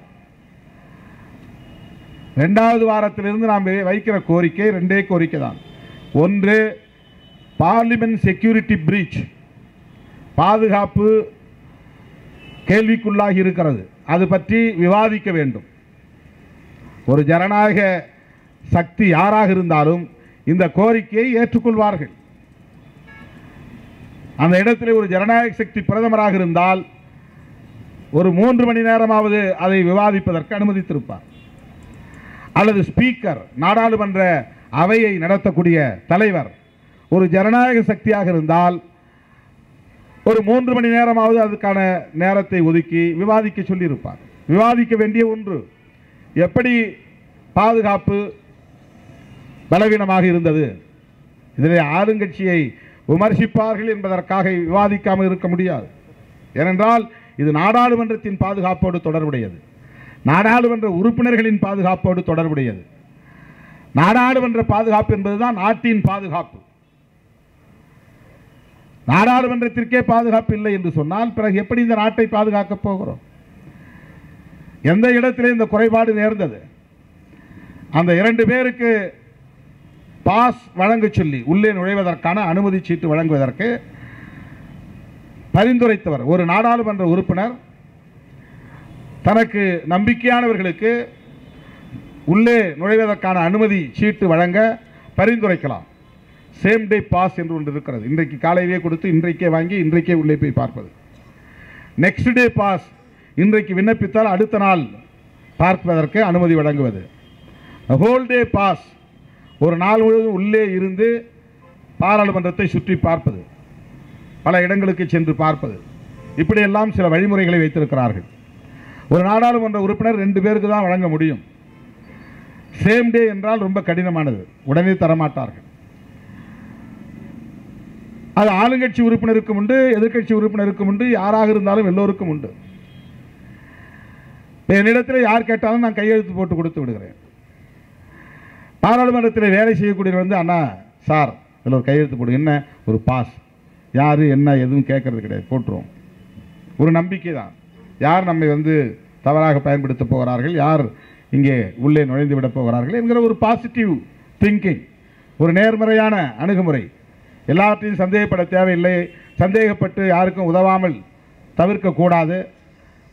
2வது வாரத்திலிருந்து நாம் வைக்கிற கோரிக்கை 2 கோரிக்கை தான். ஒன்று, பார்லிமெண்ட் செக்யூரிட்டி பிரீச், பாதுகாப்பு கேள்விக்குள்ளாகி இருக்கிறது, அது பற்றி விவாதிக்க வேண்டும். ஒரு ஜனநாயக சக்தி யாராக இருந்தாலும் இந்த கோரிக்கையை ஏற்றுக்கொள்வார்கள். அந்த இடத்தில் ஒரு ஜனநாயக சக்தி பிரதமராக இருந்தால் ஒரு 3 மணி நேரமாவது அதை விவாதிப்பதற்கு அனுமதித்திருப்பார். அல்லது ஸ்பீக்கர், நாடாளுமன்ற அவையை நடத்தக்கூடிய தலைவர் ஒரு ஜனநாயக சக்தியாக இருந்தால் ஒரு 3 மணி நேரமாவது அதுக்கான நேரத்தை ஒதுக்கி விவாதிக்க சொல்லியிருப்பார். விவாதிக்க வேண்டிய ஒன்று. எப்படி பாதுகாப்பு பலவீனமாக இருந்தது, இதில் ஆளுங்கட்சியை விமர்சிப்பார்கள் என்பதற்காக விவாதிக்காமல் இருக்க முடியாது. ஏனென்றால் இது நாடாளுமன்றத்தின் பாதுகாப்போடு தொடர்புடையது, நாடாளுமன்ற உறுப்பினர்களின் பாதுகாப்போடு தொடர்புடையது. நாடாளுமன்ற பாதுகாப்பு என்பதுதான் நாட்டின் பாதுகாப்பு. நாடாளுமன்றத்திற்கே பாதுகாப்பு இல்லை என்று சொன்னால் பிறகு எப்படி இந்த நாட்டை பாதுகாக்கப் போகிறோம்? எந்த இடத்திலே இந்த குறைபாடு நேர்ந்தது? அந்த 2 பேருக்கு பாஸ் வழங்க சொல்லி உள்ளே நுழைவதற்கான அனுமதி சீட்டு வழங்குவதற்கு பரிந்துரைத்தவர் ஒரு நாடாளுமன்ற உறுப்பினர் தனக்கு நம்பிக்கையானவர்களுக்கு உள்ளே நுழைவதற்கான அனுமதி சீட்டு வழங்க பரிந்துரைக்கலாம். சேம் டே பாஸ் என்று ஒன்று இருக்கிறது. இன்றைக்கு காலையிலே கொடுத்து இன்றைக்கே வாங்கி இன்றைக்கே உள்ளே போய் பார்ப்பது. நெக்ஸ்ட் டே பாஸ், இன்றைக்கு விண்ணப்பித்தால் அடுத்த நாள் பார்ப்பதற்கு அனுமதி வழங்குவது. ஹோல் டே பாஸ், ஒரு நாள் முழுவதும் உள்ளே இருந்து பாராளுமன்றத்தை சுற்றி பார்ப்பது, பல இடங்களுக்கு சென்று பார்ப்பது. இப்படியெல்லாம் சில வழிமுறைகளை வைத்திருக்கிறார்கள். ஒரு நாடாளுமன்ற உறுப்பினர் 2 பேருக்கு தான் வழங்க முடியும். சேம் டே என்றால் ரொம்ப கடினமானது, உடனே தரமாட்டார்கள். அது ஆளுங்கட்சி உறுப்பினருக்கும் உண்டு, எதிர்க்கட்சி உறுப்பினருக்கும் உண்டு, யாராக இருந்தாலும் எல்லோருக்கும் உண்டு. என்னிடத்தில் யார் கேட்டாலும் நான் கையெழுத்து போட்டு கொடுத்து விடுகிறேன். பாராளுமன்றத்தில் வேலை செய்யக்கூடியவர் வந்து, அண்ணா சார் இதில் ஒரு கையெழுத்து போடு, என்ன ஒரு பாஸ், யார் என்ன எதுவும் கேட்கறது கிடையாது, போட்டுருவோம். ஒரு நம்பிக்கை தான். யார் நம்மை வந்து தவறாக பயன்படுத்த போகிறார்கள், யார் இங்கே உள்ளே நுழைந்து விட போகிறார்கள் என்கிற ஒரு பாசிட்டிவ் திங்கிங், ஒரு நேர்மறையான அணுகுமுறை. எல்லாத்தையும் சந்தேகப்பட தேவையில்லை, சந்தேகப்பட்டு யாருக்கும் உதவாமல் தவிர்க்கக்கூடாது.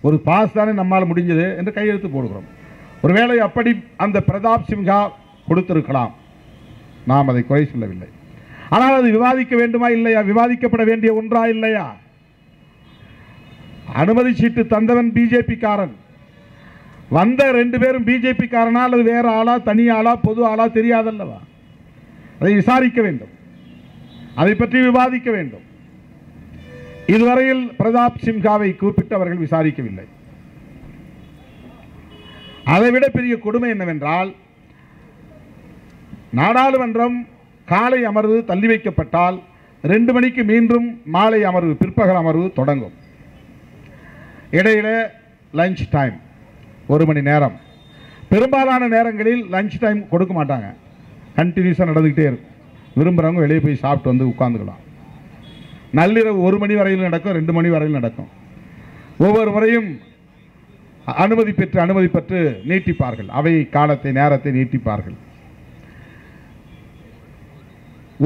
ஒரு பாஸ் தானே நம்மால் முடிஞ்சது என்று கையெழுத்து போடுகிறோம். ஒருவேளை அப்படி அந்த பிரதாப் சிம்ஹா கொடுத்திருக்கலாம், நாம் அதை குறை சொல்லவில்லை. ஆனால் அது விவாதிக்க வேண்டுமா இல்லையா, விவாதிக்கப்பட வேண்டிய ஒன்றா இல்லையா? அனுமதி சீட்டு தந்தவன் பிஜேபி காரன், வந்த 2 பேரும் பிஜேபி காரனா அல்லது வேற ஆளா, தனி ஆளா, பொது ஆளா தெரியாதல்லவா? அதை விசாரிக்க வேண்டும், அதை பற்றி விவாதிக்க வேண்டும். இதுவரையில் பிரதாப் சிம்ஹாவை கூப்பிட்டு அவர்கள் விசாரிக்கவில்லை. அதைவிட பெரிய கொடுமை என்னவென்றால், நாடாளுமன்றம் காலை அமர்வு தள்ளி வைக்கப்பட்டால் 2 மணிக்கு மீண்டும் மாலை அமர்வு, பிற்பகல் அமர்வு தொடங்கும். இடையில லஞ்ச் டைம் 1 மணி நேரம். பெரும்பாலான நேரங்களில் லஞ்ச் டைம் கொடுக்க மாட்டாங்க, கண்டினியூஸாக நடந்துக்கிட்டே இருக்கும். விரும்புகிறவங்க வெளியே போய் சாப்பிட்டு வந்து உட்கார்ந்துக்கலாம். நள்ளிரவு 1 மணி வரையில் நடக்கும், 2 மணி வரையில் நடக்கும். ஒவ்வொரு முறையும் அனுமதி பெற்று நீட்டிப்பார்கள், அவை காலத்தை நேரத்தை நீட்டிப்பார்கள்.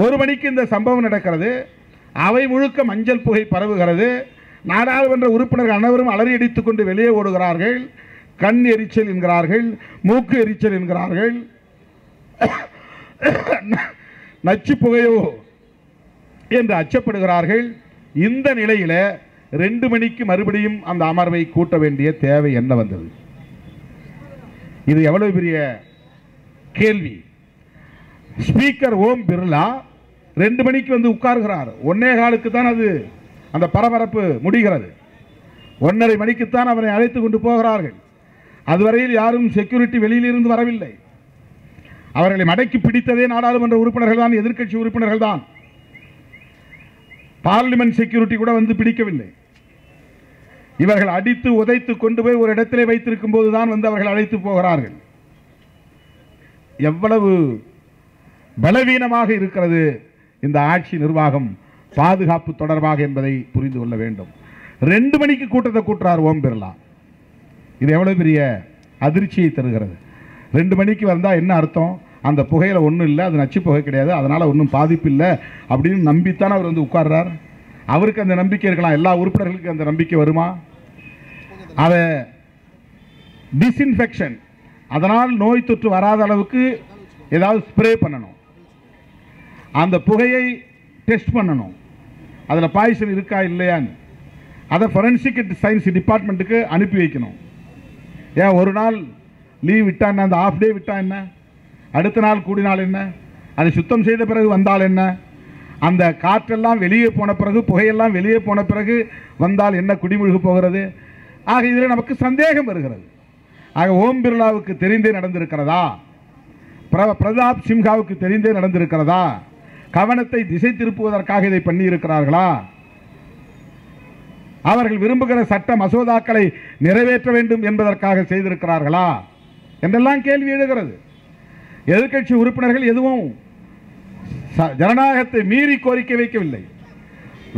1 மணிக்கு இந்த சம்பவம் நடக்கிறது, அவை முழுக்க மஞ்சள் புகை பரவுகிறது. நாடாளுமன்ற உறுப்பினர்கள் அனைவரும் அலறி அடித்துக் கொண்டு வெளியே ஓடுகிறார்கள். கண் எரிச்சல் என்கிறார்கள், மூக்கு எரிச்சல் என்கிறார்கள், நச்சு புகையோ என்று அச்சப்படுகிறார்கள். இந்த நிலையில் 2 மணிக்கு மறுபடியும் அந்த அமர்வை கூட்ட வேண்டிய தேவை என்ன வந்தது? இது எவ்வளவு பெரிய கேள்வி. ஸ்பீக்கர் ஓம் பிர்லா 2 மணிக்கு வந்து உட்கார்கிறார். 1:15 தான் அது அந்த பரபரப்பு முடிகிறது. 1:30 மணிக்குத்தான் அவரை அழைத்து கொண்டு போகிறார்கள். அதுவரையில் யாரும் செக்யூரிட்டி வெளியிலிருந்து வரவில்லை. அவர்களை மடக்கி பிடித்ததே நாடாளுமன்ற உறுப்பினர்கள் தான், எதிர்க்கட்சி உறுப்பினர்கள் தான். பார்லிமெண்ட் செக்யூரிட்டி கூட வந்து பிடிக்கவில்லை. இவர்கள் அடித்து உதைத்து கொண்டு போய் ஒரு இடத்திலே வைத்திருக்கும் போதுதான் வந்து அவர்கள் அழைத்து போகிறார்கள். எவ்வளவு பலவீனமாக இருக்கிறது இந்த ஆட்சி நிர்வாகம் பாதுகாப்பு தொடர்பாக என்பதை புரிந்து கொள்ள வேண்டும். 2 மணிக்கு கூட்டத்தை கூட்டுறார் ஓம் பிர்லா. இது எவ்வளவு பெரிய அதிர்ச்சியை தருகிறது. 2 மணிக்கு வந்தால் என்ன அர்த்தம்? அந்த புகையில் ஒன்றும் இல்லை, அது நச்சு புகை கிடையாது, அதனால் ஒன்றும் பாதிப்பு இல்லை அப்படின்னு நம்பித்தான் அவர் வந்து உட்கார்றார். அவருக்கு அந்த நம்பிக்கை இருக்கலாம், எல்லா உறுப்பினர்களுக்கும் அந்த நம்பிக்கை வருமா? அதை டிஸ்இன்ஃபெக்ஷன், அதனால் நோய் தொற்று வராத அளவுக்கு ஏதாவது ஸ்ப்ரே பண்ணணும், அந்த புகையை டெஸ்ட் பண்ணணும், அதில் பாய்சன் இருக்கா இல்லையான்னு அதை ஃபொரென்சிக் சயின்ஸ் டிபார்ட்மெண்ட்டுக்கு அனுப்பி வைக்கணும். ஏன் ஒரு நாள் லீவ் விட்டா என்ன, அந்த ஆஃப் டே விட்டா என்ன, அடுத்த நாள் கூடினால் என்ன, அதை சுத்தம் செய்த பிறகு வந்தால் என்ன, அந்த காற்றெல்லாம் வெளியே போன பிறகு, புகையெல்லாம் வெளியே போன பிறகு வந்தால் என்ன குடிமூழ்கு போகிறது? ஆக இதில் நமக்கு சந்தேகம் வருகிறது. ஆக ஓம் பிர்லாவுக்கு தெரிந்தே நடந்திருக்கிறதா, பிரதாப் சிம்ஹாவுக்கு தெரிந்தே நடந்திருக்கிறதா, கவனத்தை திசை திருப்புவதற்காக இதை பண்ணி இருக்கிறார்களா, அவர்கள் விரும்புகிற சட்ட மசோதாக்களை நிறைவேற்ற வேண்டும் என்பதற்காக செய்திருக்கிறார்களா என்றெல்லாம் கேள்வி எழுகிறது. எதிர்க்கட்சி உறுப்பினர்கள் எதுவும் ஜனநாயகத்தை மீறி கோரிக்கை வைக்கவில்லை.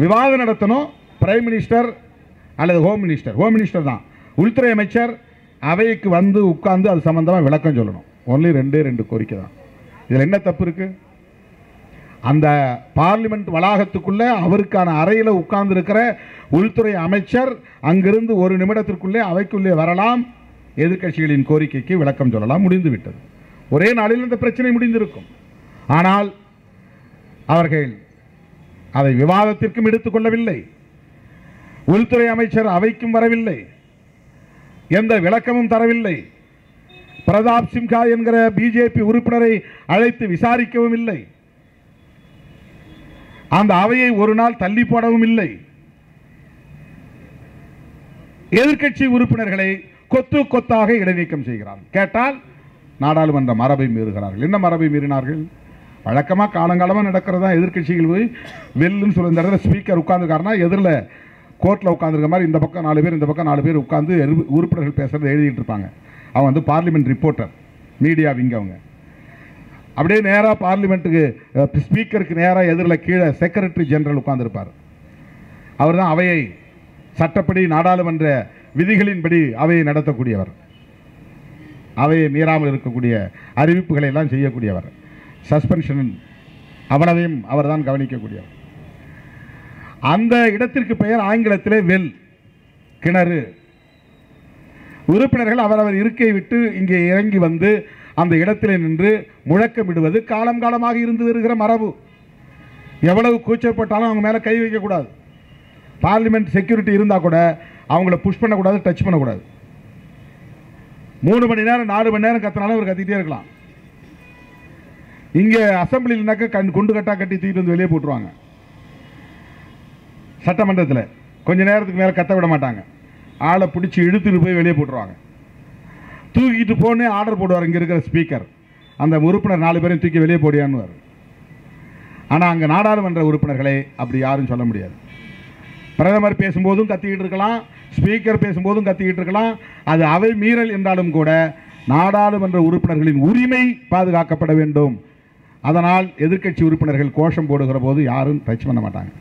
விவாதம் நடத்தணும், பிரைம் மினிஸ்டர் அல்லது ஹோம் மினிஸ்டர் தான், உள்துறை அமைச்சர் அவைக்கு வந்து உட்கார்ந்து அது சம்பந்தமாக விளக்கம் சொல்லணும். ஒன்லி 2 கோரிக்கை தான். இதில் என்ன தப்பு இருக்கு? அந்த பார்லிமெண்ட் வளாகத்துக்குள்ளே அவருக்கான அறையில் உட்கார்ந்து இருக்கிற உள்துறை அமைச்சர் அங்கிருந்து 1 நிமிடத்திற்குள்ளே அவைக்குள்ளே வரலாம், எதிர்க்கட்சிகளின் கோரிக்கைக்கு விளக்கம் சொல்லலாம், முடிந்து விட்டது. ஒரே நாளில் இந்த பிரச்சனை முடிந்திருக்கும். ஆனால் அவர்கள் அதை விவாதத்திற்கும் எடுத்துக்கொள்ளவில்லை. உள்துறை அமைச்சர் அவைக்கும் வரவில்லை, எந்த விளக்கமும் தரவில்லை. பிரதாப் சிம்ஹா என்கிற பிஜேபி உறுப்பினரை அழைத்து விசாரிக்கவும் இல்லை. அந்த அவையை ஒரு நாள் தள்ளி போடவும் இல்லை. எதிர்க்கட்சி உறுப்பினர்களை கொத்து கொத்தாக இடைநீக்கம் செய்கிறார்கள். கேட்டால் நாடாளுமன்ற மரபை மீறுகிறார்கள். என்ன மரபை மீறினார்கள்? வழக்கமாக காலங்காலமாக நடக்கிறதா, எதிர்கட்சிகள் போய் வெல்லுன்னு சொல்லி இந்த இடத்துல ஸ்பீக்கர் உட்காந்துருக்காருன்னா எதிரில் கோர்ட்டில் உட்காந்துருக்க மாதிரி இந்த பக்கம் 4 பேர் இந்த பக்கம் 4 பேர் உட்காந்து உறுப்பினர்கள் பேசுறது எழுதிட்டு இருப்பாங்க. அவங்க வந்து பார்லிமெண்ட் ரிப்போர்ட்டர், மீடியா விங்க. அவங்க அப்படியே நேராக பார்லிமெண்ட்டுக்கு ஸ்பீக்கருக்கு நேராக எதிரில் கீழே செக்ரட்டரி ஜெனரல் உட்கார்ந்துருப்பார். அவர் தான் அவையை சட்டப்படி நாடாளுமன்ற விதிகளின்படி அவையை நடத்தக்கூடியவர், அவையை மீறாமல் இருக்கக்கூடிய அறிவிப்புகளை எல்லாம் செய்யக்கூடியவர், சஸ்பென்ஷன் அவ்வளவையும் அவர் தான் கவனிக்கக்கூடியவர். அந்த இடத்திற்கு பெயர் ஆங்கிலத்திலே வெல், கிணறு. உறுப்பினர்கள் அவரவர் இருக்கை விட்டு இங்கே இறங்கி வந்து அந்த இடத்திலே நின்று முழக்கமிடுவது காலம் காலமாக இருந்து வருகிற மரபு. எவ்வளவு கூச்சப்பட்டாலும் அவங்க மேலே கை வைக்கக்கூடாது. பார்லிமெண்ட் செக்யூரிட்டி இருந்தால் கூட அவங்கள புஷ் பண்ணக்கூடாது, டச் பண்ணக்கூடாது. 3 மணி நேரம் 4 மணி நேரம் கத்தினாலும் அவர் கத்திட்டே இருக்கலாம். இங்கே அசம்பிளினாக்க குண்டு கட்டா கட்டி தூக்கிட்டு வந்து வெளியே போட்டுருவாங்க. சட்டமன்றத்தில் கொஞ்ச நேரத்துக்கு மேலே கத்த விட மாட்டாங்க. ஆளை பிடிச்சி இழுத்துட்டு போய் வெளியே போட்டுருவாங்க. தூக்கிட்டு போனே ஆர்டர் போடுவார் இங்கே இருக்கிற ஸ்பீக்கர், அந்த உறுப்பினர் 4 பேரையும் தூக்கி வெளியே போடியான்னு. ஆனால் அங்கே நாடாளுமன்ற உறுப்பினர்களை அப்படி யாரும் சொல்ல முடியாது. பிரதமர் பேசும்போதும் கத்திக்கிட்டு இருக்கலாம், ஸ்பீக்கர் பேசும்போதும் கத்திக்கிட்டு இருக்கலாம். அது அவை மீறல் என்றாலும் கூட நாடாளுமன்ற உறுப்பினர்களின் உரிமை பாதுகாக்கப்பட வேண்டும். அதனால் எதிர்க்கட்சி உறுப்பினர்கள் கோஷம் போடுகிற போது யாரும் டச் பண்ண மாட்டாங்க.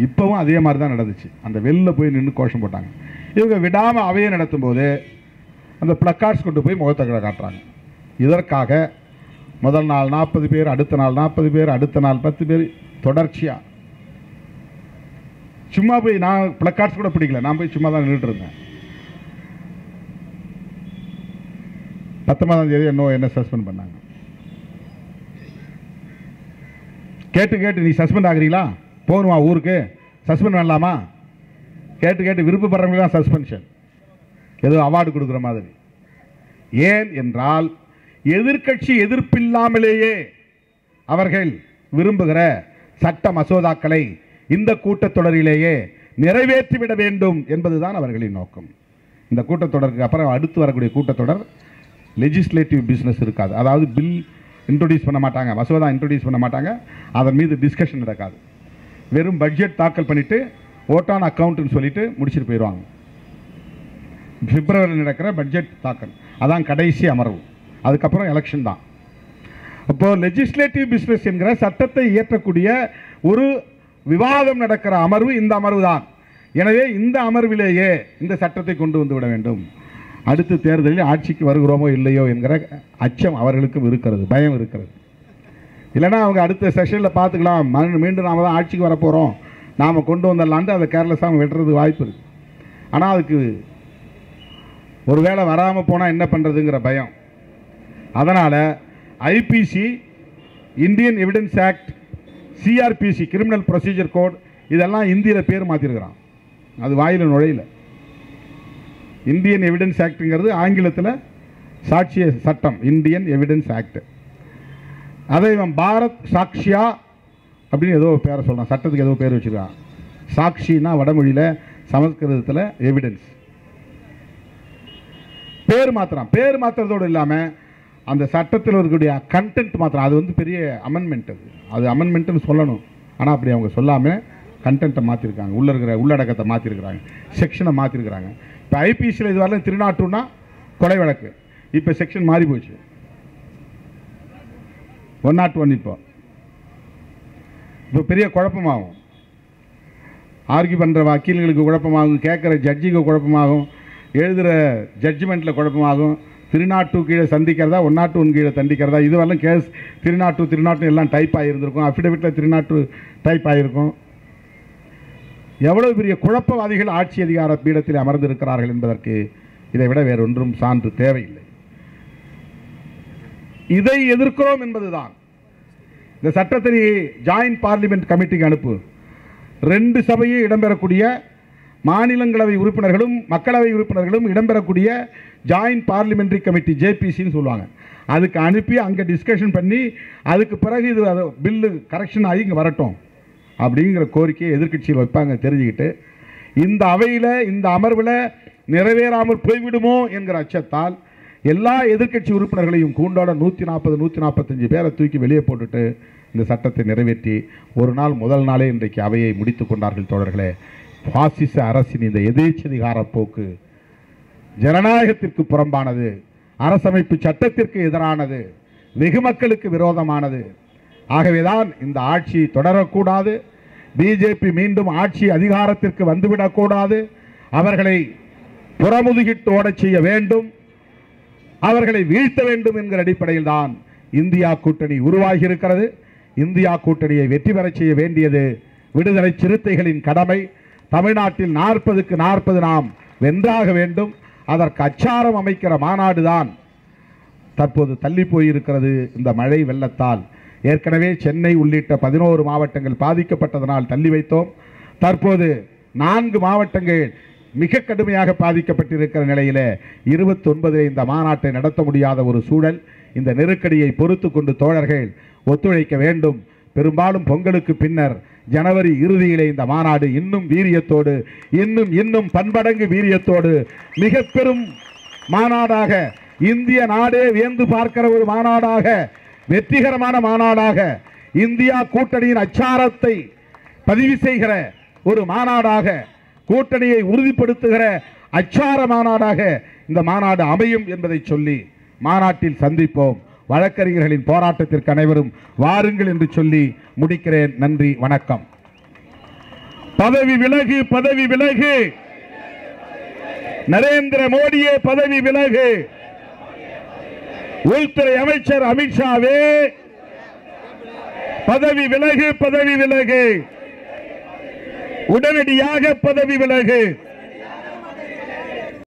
இப்போவும் அதே மாதிரி தான் நடந்துச்சு. அந்த வெளில போய் நின்று கோஷம் போட்டாங்க. இவங்க விடாமல் அவையை நடத்தும் போது அந்த பிளக்கார்ட்ஸ் கொண்டு போய் முகத்தை காட்டுறாங்க. இதற்காக முதல் நாள் 40 பேர், அடுத்த நாள் 40 பேர், அடுத்த நாள் 10 பேர், தொடர்ச்சியாக. சும்மா போய் நான் பிளக்கார்ட்ஸ் கூட பிடிக்கல, நான் போய் சும்மா தான் நின்றுட்டு இருந்தேன். 19ஆம் தேதி என்ன சஸ்பெண்ட் பண்ணாங்க. கேட்டு நீ சஸ்பெண்ட் ஆகுறீங்களா, போகணுமா ஊருக்கு, சஸ்பெண்ட் பண்ணலாமா, கேட்டு விருப்பப்படுறவங்க தான் சஸ்பென்ஷன், ஏதோ அவார்டு கொடுக்குற மாதிரி. ஏன் என்றால் எதிர்க்கட்சி எதிர்ப்பில்லாமலேயே அவர்கள் விரும்புகிற சட்ட மசோதாக்களை இந்த கூட்டத்தொடரிலேயே நிறைவேற்றிவிட வேண்டும் என்பதுதான் அவர்களின் நோக்கம். இந்த கூட்டத்தொடருக்கு அப்புறம் அடுத்து வரக்கூடிய கூட்டத்தொடர் லெஜிஸ்லேட்டிவ் பிஸ்னஸ் இருக்காது. அதாவது பில் இன்ட்ரோடியூஸ் பண்ண மாட்டாங்க, மசோதா இன்ட்ரோடியூஸ் பண்ண மாட்டாங்க, அதன் மீது டிஸ்கஷன் நடக்காது. வெறும் பட்ஜெட் தாக்கல் பண்ணிவிட்டு ஓட் ஆன் அக்கவுண்ட்னு சொல்லிட்டு முடிச்சுட்டு போயிடுவாங்க. பிப்ரவரியில் நடக்கிற பட்ஜெட் தாக்கல் அதான் கடைசி அமர்வு, அதுக்கப்புறம் எலெக்ஷன் தான். அப்போது லெஜிஸ்லேட்டிவ் பிஸ்னஸ் என்கிற சட்டத்தை இயற்றக்கூடிய ஒரு விவாதம் நடக்கிற அமர்வு இந்த அமர்வு தான். எனவே இந்த அமர்விலேயே இந்த சட்டத்தை கொண்டு வந்து விட வேண்டும். அடுத்த தேர்தலில் ஆட்சிக்கு வருகிறோமோ இல்லையோ என்கிற அச்சம் அவர்களுக்கும் இருக்கிறது, பயம் இருக்கிறது. இல்லைனா அவங்க அடுத்த செஷனில் பார்த்துக்கலாம், மீண்டும் நாம் தான் ஆட்சிக்கு வரப்போகிறோம், நாம் கொண்டு வந்துடலான்ட்டு அதை கேர்லெஸ்ஸாக வெட்டுறதுக்கு வாய்ப்பு இருக்குது. ஆனால் அதுக்கு ஒரு வேளை வராமல் போனால் என்ன பண்ணுறதுங்கிற பயம். அதனால் IPC, Indian evidence act, CRPC criminal procedure code இதெல்லாம் இந்தியில் பேர் மாற்றிருக்கிறான். அது வாயில் நுழையில. இந்தியன் எவிடன்ஸ் ஆக்டுங்கிறது ஆங்கிலத்தில் சாட்சிய சட்டம், இந்தியன் எவிடன்ஸ் ஆக்ட். அதை இவன் பாரத் சாக்ஷியா அப்படின்னு ஏதோ பேரை சொல்கிறான், சட்டத்துக்கு ஏதோ பேர் வச்சுருக்கான். சாக்ஷின்னா வடமொழியில், சமஸ்கிருதத்தில் எவிடன்ஸ். பேர் மாத்திரம், பேர் மாத்திரத்தோடு இல்லாமல் அந்த சட்டத்தில் இருக்கக்கூடிய கண்டென்ட் மாத்திரம். அது வந்து பெரிய அமெண்ட்மெண்ட், அது அமெண்ட்மெண்ட்டுன்னு சொல்லணும். ஆனால் அப்படி அவங்க சொல்லாமல் கண்டென்ட்டை மாற்றிருக்காங்க, உள்ளே இருக்கிற உள்ளடக்கத்தை மாற்றிருக்கிறாங்க, செக்ஷனை மாற்றிருக்கிறாங்க. இப்போ ஐபிசியில் இது வரலாம் 302னா கொலை வழக்கு, இப்போ செக்ஷன் மாறி போச்சு 101. இப்போ பெரிய குழப்பமாகும், ஆர்கியூ பண்ணுற வக்கீல்களுக்கு குழப்பமாகும், கேட்குற ஜட்ஜிக்கு குழப்பமாகும், எழுதுகிற ஜட்ஜ்மெண்ட்டில் குழப்பமாகும். 302 கீழே சந்திக்கிறதா 101 கீழே தண்டிக்கிறதா, இது வரலாம் கேஸ் 302 எல்லாம் டைப் ஆகியிருந்திருக்கும், அஃபிடவிட்டில் 302 டைப் ஆகியிருக்கும். எவ்வளவு பெரிய குழப்பவாதிகள் ஆட்சி அதிகார பீடத்தில் அமர்ந்திருக்கிறார்கள் என்பதற்கு இதை விட வேறொன்றும் சான்று தேவையில்லை. இதை எதிர்க்கிறோம் என்பதுதான். இந்த சட்டத்தை ஜாயின்ட் பார்லிமெண்ட் கமிட்டிக்கு அனுப்பு. 2 சபையை இடம்பெறக்கூடிய மாநிலங்களவை உறுப்பினர்களும் மக்களவை உறுப்பினர்களும் இடம்பெறக்கூடிய ஜாயின்ட் பார்லிமெண்டரி கமிட்டி, ஜேபிசின்னு சொல்லுவாங்க, அதுக்கு அனுப்பி அங்கே டிஸ்கஷன் பண்ணி அதுக்கு பிறகு இது பில்லு கரெக்ஷன் ஆகி இங்கே வரட்டும் அப்படிங்கிற கோரிக்கையை எதிர்க்கட்சியில் வைப்பாங்க. தெரிஞ்சுக்கிட்டு இந்த அவையில், இந்த அமர்வில் நிறைவேறாமல் போய்விடுமோ என்கிற அச்சத்தால் எல்லா எதிர்க்கட்சி உறுப்பினர்களையும் கூண்டோட 140-145 பேரை தூக்கி வெளியே போட்டுட்டு இந்த சட்டத்தை நிறைவேற்றி ஒரு நாள் முதல் நாளே இன்றைக்கு அவையை முடித்துக் கொண்டார்கள். தோழர்களே, பாசிச அரசின் இந்த எதேச்சதிகார போக்கு ஜனநாயகத்திற்கு புறம்பானது, அரசமைப்பு சட்டத்திற்கு எதிரானது, வெகு மக்களுக்கு விரோதமானது. ஆகவேதான் இந்த ஆட்சி தொடரக்கூடாது. பிஜேபி மீண்டும் ஆட்சி அதிகாரத்திற்கு வந்துவிடக்கூடாது. அவர்களை புறமுதுகிட்டு ஓடச் செய்ய வேண்டும், அவர்களை வீழ்த்த வேண்டும் என்கிற அடிப்படையில் தான் இந்தியா கூட்டணி உருவாகி இருக்கிறது. இந்தியா கூட்டணியை வெற்றி பெறச் செய்ய வேண்டியது விடுதலை சிறுத்தைகளின் கடமை. தமிழ்நாட்டில் 40க்கு 40 நாம் வென்றாக வேண்டும். அதற்கு அச்சாரம் அமைக்கிற மாநாடு தான் தற்போது தள்ளி போயிருக்கிறது. இந்த மழை வெள்ளத்தால் ஏற்கனவே சென்னை உள்ளிட்ட 11 மாவட்டங்கள் பாதிக்கப்பட்டதனால் தள்ளி வைத்தோம். தற்போது 4 மாவட்டங்கள் மிக கடுமையாக பாதிக்கப்பட்டிருக்கிற நிலையில் 29 இந்த மாநாட்டை நடத்த முடியாத ஒரு சூழல். இந்த நெருக்கடியை பொறுத்து கொண்டு தோழர்கள் ஒத்துழைக்க வேண்டும். பெரும்பாலும் பொங்கலுக்கு பின்னர் ஜனவரி இறுதியிலே இந்த மாநாடு இன்னும் வீரியத்தோடு, இன்னும் பன்மடங்கு வீரியத்தோடு மிக பெரும் மாநாடாக, இந்திய நாடே வியந்து பார்க்கிற ஒரு மாநாடாக, வெற்றிகரமான மாநாடாக, இந்தியா கூட்டணியின் அச்சாரத்தை பதிவு செய்கிற ஒரு மாநாடாக, கூட்டணியை உறுதிப்படுத்துகிற அச்சார மாநாடாக இந்த மாநாடு அமையும் என்பதை சொல்லி மாநாட்டில் சந்திப்போம். வழக்கறிஞர்களின் போராட்டத்திற்கு அனைவரும் வாருங்கள் என்று சொல்லி முடிக்கிறேன். நன்றி, வணக்கம். பதவி விலகு, பதவி விலகு, நரேந்திர மோடியே பதவி விலகு. உள்துறை அமைச்சர் அமித்ஷாவே பதவி விலகு, பதவி விலகு, உடனடியாக பதவி விலகு.